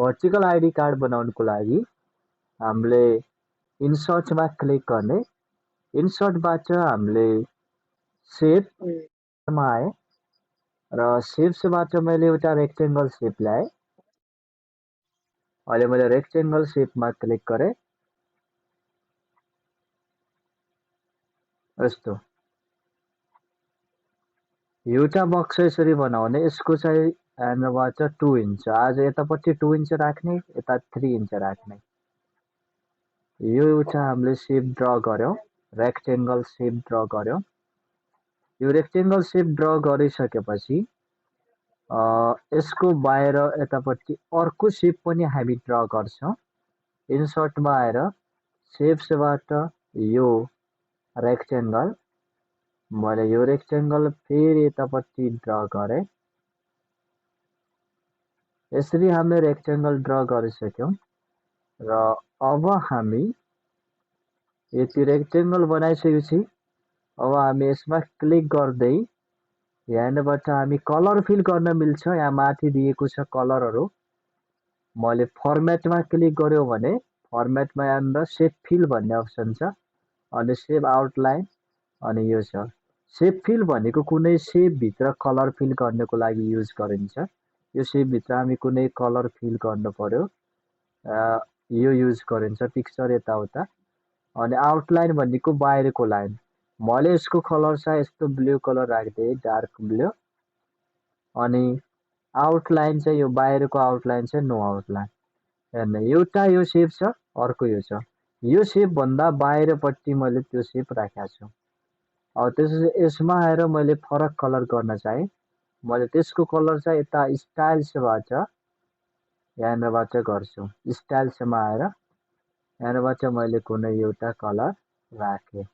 Vertical ID card बनाउनको लागि हामीले इन्सर्टमा क्लिक गर्ने। इन्सर्टबाट हामीले सेपमा आए र सेप्सबाट मैले एउटा रेक्टेंगल सेप ल्याएँ। अहिले मैले रेक्टेंगल सेपमा क्लिक गरेँ। यस्तो एउटा बक्स यसरी बनाउने। यसको चाहिँ यहाँबाट 2 इन्च, आज यतापट्टि 2 इन्च राख्ने, यता 3 इन्च राख्ने। यो एउटा हामीले सेप ड्र गर्यौं, रेक्टेंगल सेप ड्र गर्यौं। यो रेक्टेंगल सेप ड्र गरिसकेपछि यसको बाहिर यतापट्टि अर्को सेप पनि हामी ड्र गर्छौं। इन्सर्टमा आएर सेप्सबाट यो रेक्टेंगल, मैले यो रेक्टेंगल फेरि यतापट्टि ड्र गरेँ। यसरी हामीले रेक्टेंगल ड्र गरिसक्यौं र अब हामी यति रेक्टेंगल बनाइसकेपछि अब हामी यसमा क्लिक गर्दै यहाँबाट हामी कलर फिल गर्न मिल्छ। यहाँ माथि दिएको छ कलरहरु। मैले फर्मेटमा क्लिक गर्यो भने फर्मेटमा यहाँनिर सेप फिल भन्ने अप्सन छ अनि सेप आउटलाइन अनि यो छ। सेप फिल भनेको कुनै सेप भित्र कलर फिल गर्नको लागि युज गरिन्छ। यो सेप भित्र हामी कुनै कलर फिल गर्नु पर्यो, यो युज गरिन्छ पिक्चर यताउता। अनि आउटलाइन भनेको बाहिरको लाइन। मैले यसको कलर चाहिँ यस्तो ब्लू कलर राख्दै, डार्क ब्लू। अनि आउटलाइन चाहिँ यो बाहिरको आउटलाइन चाहिँ नो आउटलाइन। हेर्नु, एउटा यो सेप छ, अर्को यो छ। यो सेप भन्दा बाहिरपट्टि मैले त्यो सेप राखेको छु। अब त्यसपछि यसमा आएर मैले फरक कलर गर्न चाहे, मैले त्यसको कलर चाहिँ यता स्टाइल्सबाट यहाँबाट गर्छु। स्टाइल्समा आएर यहाँबाट मैले कुनै एउटा कलर राखेँ।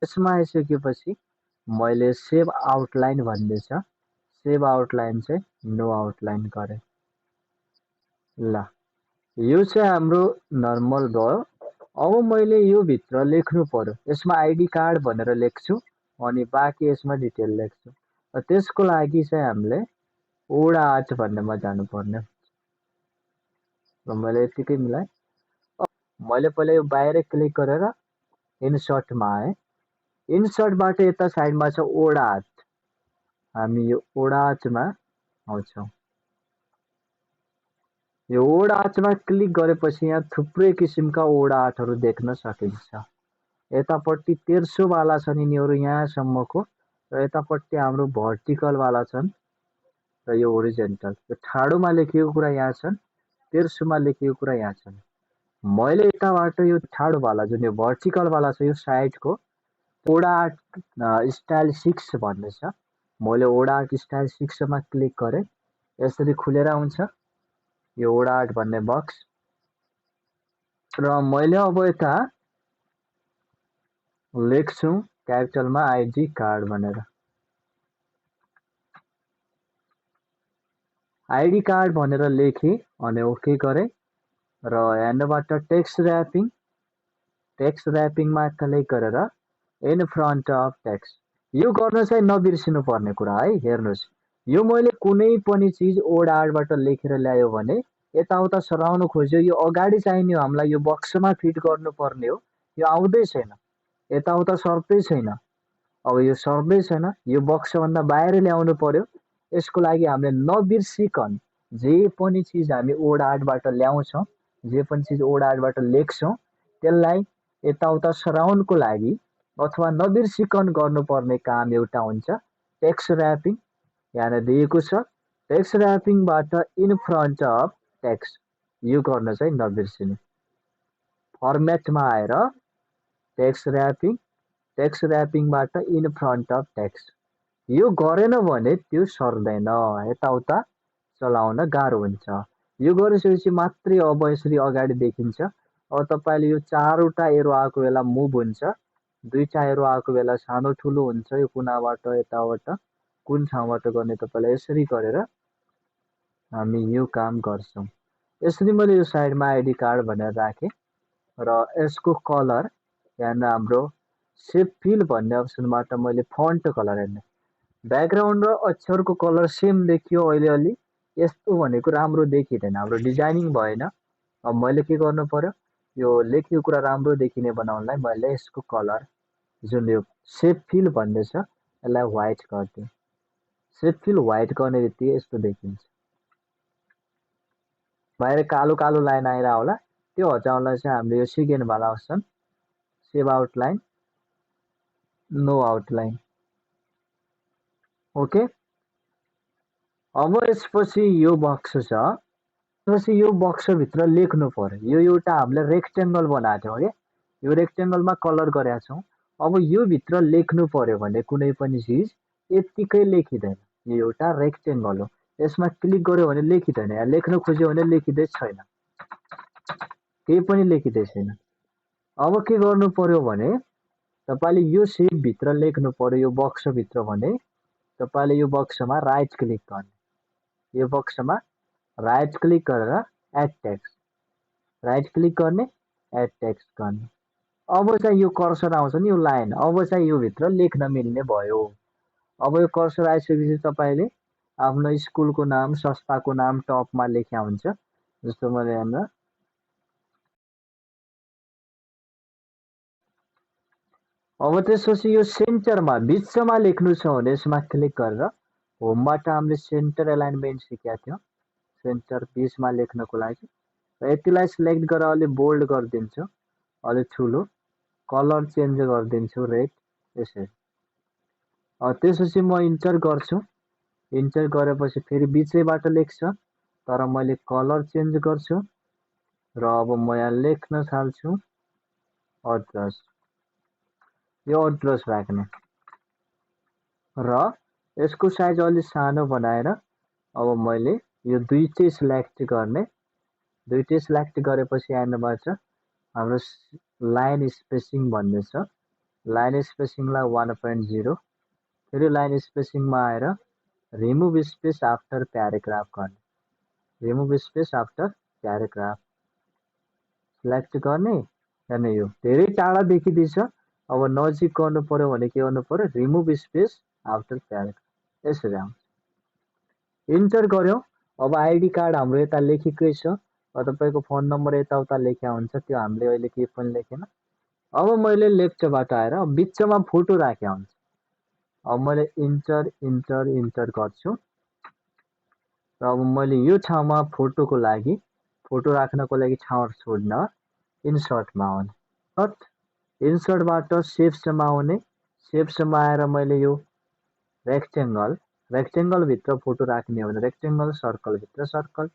यसमा आइसकेपछि मैले सेभ आउटलाइन भन्ने छ, सेभ आउटलाइन चाहिँ नो आउटलाइन गरेँ। ल, यो चाहिँ हाम्रो नर्मल भयो। अब मैले यो भित्र लेख्नु पर्यो। यसमा आइडी कार्ड भनेर लेख्छु अनि बाँकी यसमा डिटेल लेख्छु। र त्यसको लागि चाहिँ हामीले ओडा आर्ट भन्नेमा जानुपर्ने। र मैले यतिकै मिलाएँ। मैले पहिला यो बाहिर क्लिक गरेर इन्सर्टमा आएँ। इन्सर्टबाट यता साइडमा छ ओडा आर्ट। हामी यो ओडा आर्टमा आउँछौँ। यो ओडा आर्टमा क्लिक गरेपछि यहाँ थुप्रै किसिमका ओडा आर्टहरू देख्न सकिन्छ। यतापट्टि तेर्सोवाला छन् यिनीहरू यहाँसम्मको, र यतापट्टि हाम्रो भर्टिकलवाला छन् र यो होरिजेन्टल। यो ठाडोमा लेखिएको कुरा यहाँ छन्, तेर्सोमा लेखिएको कुरा यहाँ छन्। मैले यताबाट यो ठाडोवाला जुन यो भर्टिकलवाला छ यो साइडको ओडा आर्ट स्टाइल 6 भन्ने छ। मैले ओडा आर्ट स्टाइल 6 मा क्लिक गरेँ। यसरी खुलेर आउँछ यो ओडा आर्ट भन्ने बक्स। र मैले अब यता लेख्छु क्यापिटलमा आइडी कार्ड भनेर। आइडी कार्ड भनेर लेखेँ अनि ओके गरेँ र यहाँबाट टेक्स्ट र्यापिङमा क्लिक गरेर इन फ्रन्ट अफ टेक्स्ट। यो गर्न चाहिँ नबिर्सिनु पर्ने कुरा है। हेर्नुहोस्, यो मैले कुनै पनि चिज ओडा आर्टबाट लेखेर ल्यायो भने यताउता सराउन खोज्यो, यो अगाडि चाहिने हो हामीलाई, यो बक्समा फिट गर्नुपर्ने हो, यो आउँदै छैन, यताउता सर्दै छैन। अब यो सर्दै छैन, यो बक्सभन्दा बाहिर ल्याउनु पर्यो। यसको लागि हामीले नबिर्सिकन जे पनि चिज हामी ओडा आर्टबाट ल्याउँछौँ, जे पनि चिज ओडा आर्टबाट लेख्छौँ, त्यसलाई यताउता सराउनको लागि अथवा नबिर्सिकन गर्नुपर्ने काम एउटा हुन्छ टेक्स्ट र्यापिङ। यहाँ दिएको छ टेक्स्ट र्यापिङबाट इन फ्रन्ट अफ टेक्स्ट। यो गर्न चाहिँ नबिर्सिनु। फर्मेटमा आएर टेक्स्ट र्यापिङबाट इन फ्रन्ट अफ टेक्स्ट। यो गरेन भने त्यो सर्दैन, यताउता चलाउन गाह्रो हुन्छ। यो गरिसकेपछि मात्रै अब यसरी अगाडि देखिन्छ। अब तपाईँले यो 4वटा एरो आएको बेला मुभ हुन्छ, 2टा एरो आएको बेला सानो ठुलो हुन्छ। यो कुनाबाट यताबाट कुन ठाउँबाट गर्ने तपाईँलाई यसरी गरेर हामी यो काम गर्छौँ। यसरी मैले यो साइडमा आइडी कार्ड भनेर राखेँ र यसको कलर यहाँ हाम्रो सेप फिल भन्ने अप्सनबाट मैले फन्ट कलर हेर्ने, ब्याकग्राउन्ड र अक्षरको कलर सेम देखियो अलिअलि। यस्तो भनेको राम्रो देखिँदैन, हाम्रो डिजाइनिङ भएन। अब मैले के गर्नु पर्यो, यो लेखेको कुरा राम्रो देखिने बनाउनलाई मैले यसको कलर जुन यो सेप फिल भन्ने छ यसलाई व्हाइट गरिदिएँ। सेप फिल व्हाइट गर्ने बित्तिकै यस्तो देखिन्छ। बाहिर कालो कालो लाइन आइरहेको होला, त्यो हटाउनलाई चाहिँ हामीले यो सेकेन्ड वाला option save outline, no outline. Okay, अब यसपछि यो बक्स छ, त्यसपछि यो बक्सभित्र लेख्नु पर्यो। यो एउटा हामीले रेक्टेङ्गल बनाएको थियौँ है, यो रेक्टेङ्गलमा कलर गरेका छौँ। अब यो भित्र लेख्नु पर्यो भने कुनै पनि चिज यत्तिकै लेखिँदैन। यो एउटा रेक्टेङ्गल हो, यसमा क्लिक गर्यो भने लेखिँदैन, यहाँ लेख्न खोज्यो भने लेखिँदै छैन, केही पनि लेखिँदै छैन। अब के गर्नु पर्यो भने तपाईँले यो सेपभित्र लेख्नु पर्यो, यो बक्सभित्र भने तपाईँले यो बक्समा राइट क्लिक गर्ने, यो बक्समा राइट क्लिक गरेर एड टेक्स्ट, राइट क्लिक गर्ने, एड टेक्स्ट गर्ने। अब चाहिँ यो कर्सर आउँछ नि यो लाइन, अब चाहिँ यो भित्र लेख्न मिल्ने भयो। अब यो कर्सर आइसकेपछि तपाईँले आफ्नो स्कुलको नाम, संस्थाको नाम टपमा लेख्या हुन्छ। जस्तो मैले यहाँ अब त्यसपछि यो सेन्टरमा बिचमा लेख्नु छ भने यसमा क्लिक गरेर होमबाट हामीले सेन्टर एलाइनमेन्ट सिकेका थियौँ, सेन्टर बिचमा लेख्नको लागि। र यतिलाई सिलेक्ट गरेर अलि बोल्ड गरिदिन्छु, अलि ठुलो, कलर चेन्ज गरिदिन्छु रेड, यसरी। त्यसपछि म इन्टर गर्छु, इन्टर गरेपछि फेरि बिचैबाट लेख्छ, तर मैले कलर चेन्ज गर्छु र अब म यहाँ लेख्न थाल्छु एड्रेस, यो एड्रेस राख्ने र यसको साइज अलि सानो बनाएर अब मैले यो दुईटै सिलेक्ट गर्ने, दुईटै सिलेक्ट गरेपछि यहाँबाट हाम्रो लाइन स्पेसिङ भन्ने छ, लाइन स्पेसिङलाई 1.0, फेरि लाइन स्पेसिङमा आएर रिमुभ स्पेस आफ्टर प्याराग्राफ गर्ने, remove space after paragraph select गर्ने। हेर्नु यो धेरै टाढा देखिँदैछ, अब नजिक गर्नु पर्यो भने के गर्नु पर्यो, रिमुभ स्पेस आफ्टर प्याराग्राफ, यसरी आउँछ। इन्टर गर्यौँ, अब आइडी कार्ड हाम्रो यता लेखेकै छ, तपाईँको फोन नम्बर यताउता लेख्या हुन्छ, त्यो हामीले अहिले केही पनि लेखेन। अब मैले लेफ्टबाट आएर बिचमा फोटो राख्या हुन्छ। अब मैले इन्टर इन्टर इन्टर गर्छु र अब मैले यो ठाउँमा फोटोको लागि, फोटो राख्नको लागि ठाउँ छोड्न इन्सर्टमा आउने, इन्सर्टबाट सेप्समा आउने, सेप्समा आएर मैले यो रेक्टेङ्गल, रेक्टेङ्गलभित्र फोटो राख्ने हो भने रेक्टेङ्गल, सर्कलभित्र सर्कल,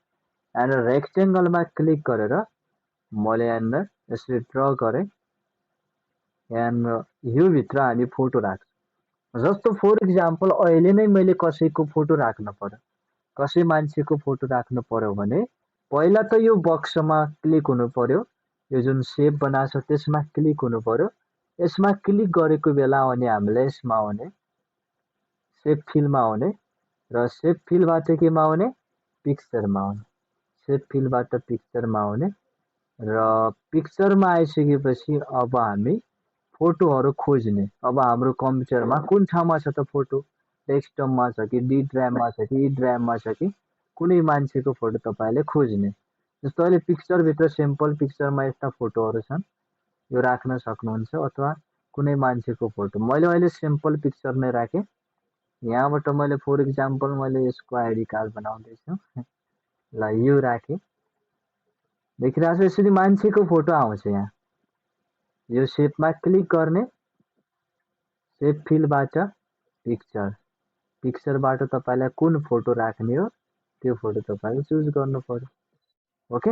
यहाँनिर रेक्टेङ्गलमा क्लिक गरेर मैले यहाँनिर यसरी ड्र गरेँ, यहाँनिर यो भित्र हामी फोटो राख्छौँ। जस्तो फर इक्जाम्पल अहिले नै मैले कसैको फोटो राख्नु पर्यो, कसै मान्छेको फोटो राख्नु पर्यो भने पहिला त यो बक्समा क्लिक हुनु पर्यो, यो जुन सेप बनाएको छ त्यसमा क्लिक हुनु पर्यो। यसमा क्लिक गरेको बेला अनि हामीले यसमा आउने, सेप फिलमा आउने र सेप फिलबाट केमा आउने, पिक्चरमा आउने, सेप फिलबाट पिक्चरमा आउने र पिक्चरमा आइसकेपछि अब हामी फोटोहरू खोज्ने। अब हाम्रो कम्प्युटरमा कुन ठाउँमा छ त फोटो, डेस्कटपमा छ कि डी ड्राइभमा छ कि ई ड्राइभमा छ कि कुनै मान्छेको फोटो तपाईँले खोज्ने। जस्तो अहिले पिक्चरभित्र सिम्पल पिक्चरमा यस्ता फोटोहरू छन्, यो राख्न सक्नुहुन्छ, अथवा कुनै मान्छेको फोटो। मैले अहिले सिम्पल पिक्चर नै राखेँ, यहाँबाट मैले फर इक्जाम्पल मैले यसको आइडी कार्ड बनाउँदैछु, ल यो राखेँ, देखिरहेको छ यसरी मान्छेको फोटो आउँछ। यहाँ यो सेपमा क्लिक गर्ने, सेप फिलबाट पिक्चर, पिक्चरबाट तपाईँलाई कुन फोटो राख्ने हो त्यो फोटो तपाईँले चुज गर्नु पर्यो। ओके,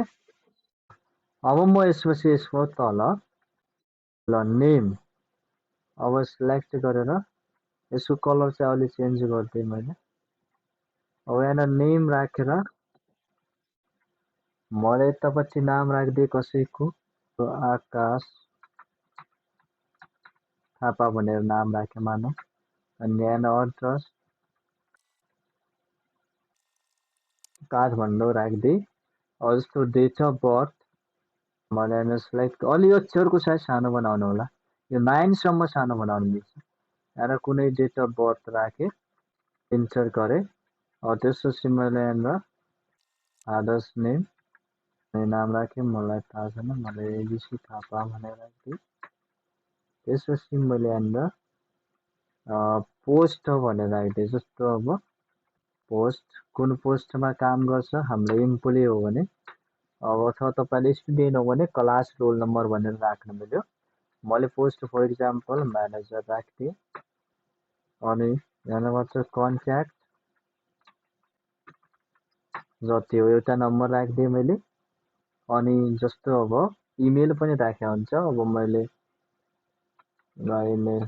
अब म यसपछि यसको तल ल नेम, अब सिलेक्ट गरेर यसको कलर चाहिँ अलि चेन्ज गरिदिएँ मैले। अब यहाँ नेम राखेर मैले यतापट्टि नाम राखिदिएँ कसैको, आकाश थापा भनेर नाम राखेँ मानौँ, अनि यहाँ एड्रेस काठमाडौँ राखिदिएँ। जस्तो डेट अफ बर्थ मैले यहाँ सिलेक्ट, अलि अक्षरको साइज सानो बनाउनु होला, यो 9सम्म सानो बनाउनु मिल्छ। यहाँ कुनै डेट अफ बर्थ राखेँ, इन्टर गरेँ। त्यसपछि मैले यहाँ फादर्स नेम नाम राखेँ, मलाई थाहा छैन, मैले एबिसी थापा भनेर राखेँ। त्यसपछि मैले यहाँनिर पोस्ट भनेर राखिदिएँ। जस्तो अब पोस्ट कुन पोस्टमा काम गर्छ, हाम्रो इम्प्लोइ हो भने, अब अथवा तपाईँले स्टुडेन्ट हो भने क्लास रोल नम्बर भनेर राख्नु मिल्यो। मैले पोस्ट फर इक्जाम्पल म्यानेजर राख्थेँ। अनि यहाँबाट कन्ट्याक्ट जति हो एउटा नम्बर राखिदिएँ मैले। अनि जस्तो अब इमेल पनि राखेको हुन्छ। अब मैले इमेल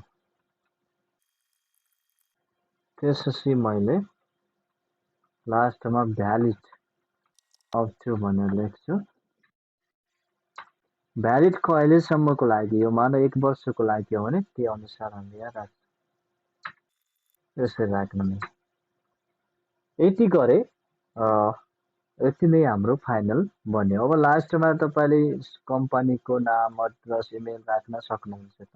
त्यसपछि मैले लास्टमा भ्यालिड अप टु भनेर लेख्छु। भ्यालिड कहिलेसम्मको लागि हो, मानव 1 वर्षको लागि हो भने त्यो अनुसार हामीले यहाँ राख्छौँ। यसरी राख्नु मिल्छ। यति गरे यति नै हाम्रो फाइनल बन्यो। अब लास्टमा तपाईँले कम्पनीको नाम, एड्रेस, इमेल राख्न सक्नुहुन्छ।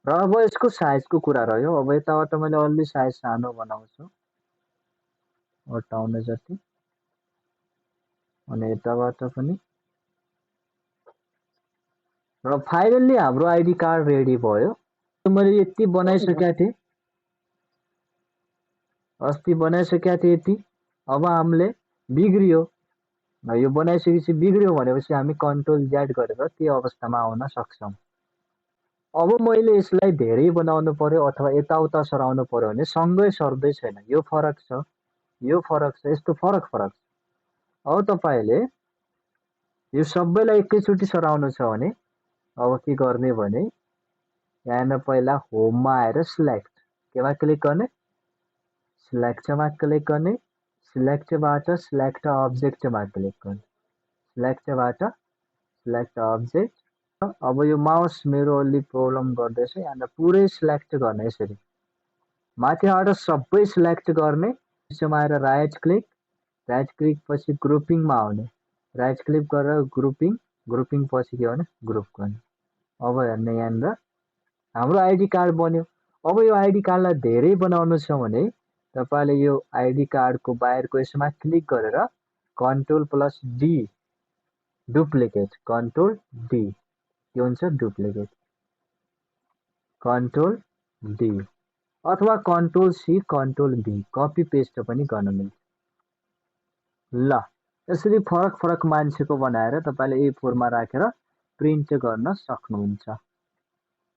र अब यसको साइजको कुरा रह्यो। अब यताबाट मैले अलि साइज सानो बनाउँछु, अटाउने जति, अनि यताबाट पनि। र फाइनल्ली हाम्रो आइडी कार्ड रेडी भयो। मैले यति बनाइसकेका थिएँ, अस्ति बनाइसकेका थिएँ यति। अब हामीले बिग्रियो, यो बनाइसकेपछि बिग्रियो भनेपछि हामी कन्ट्रोल जेड गरेर त्यो अवस्थामा आउन सक्छौँ। अब मैले यसलाई धेरै बनाउनु पर्यो अथवा यताउता सराउनु पर्यो भने सँगै सर्दै छैन। यो फरक छ, यो फरक छ, यस्तो फरक छ। अब तपाईँले यो सबैलाई एकैचोटि सराउनु छ भने अब के गर्ने भने यहाँ पहिला होममा आएर सिलेक्ट, केमा क्लिक गर्ने, सिलेक्टमा क्लिक गर्ने, सिलेक्टबाट सिलेक्ट अब्जेक्टमा क्लिक गर्ने, सिलेक्टबाट सिलेक्ट अब्जेक्ट। अब यो माउस मेरो अलि प्रब्लम गर्दैछ, यहाँ पुरै सिलेक्ट गर्ने। यसरी माथिबाट सबै सिलेक्ट गर्ने, त्यसमा आएर राइट क्लिक पछि ग्रुपिङमा आउने, राइट क्लिक गरेर ग्रुपिङ पछि के भने ग्रुप गर्ने। अब हेर्ने यहाँनिर हाम्रो आइडी कार्ड बन्यो। अब यो आइडी कार्डलाई धेरै बनाउनु छ भने तपाईँले यो आइडी कार्डको बाहिरको यसमा क्लिक गरेर कन्ट्रोल+D डुप्लिकेट, कन्ट्रोल-D के हुन्छ डुप्लिकेट, कन्ट्रोल-D अथवा कन्ट्रोल-C कन्ट्रोल-V कपी पेस्ट पनि गर्न मिल्छ। ल यसरी फरक फरक मान्छेको बनाएर तपाईँले A4 मा राखेर प्रिन्ट गर्न सक्नुहुन्छ।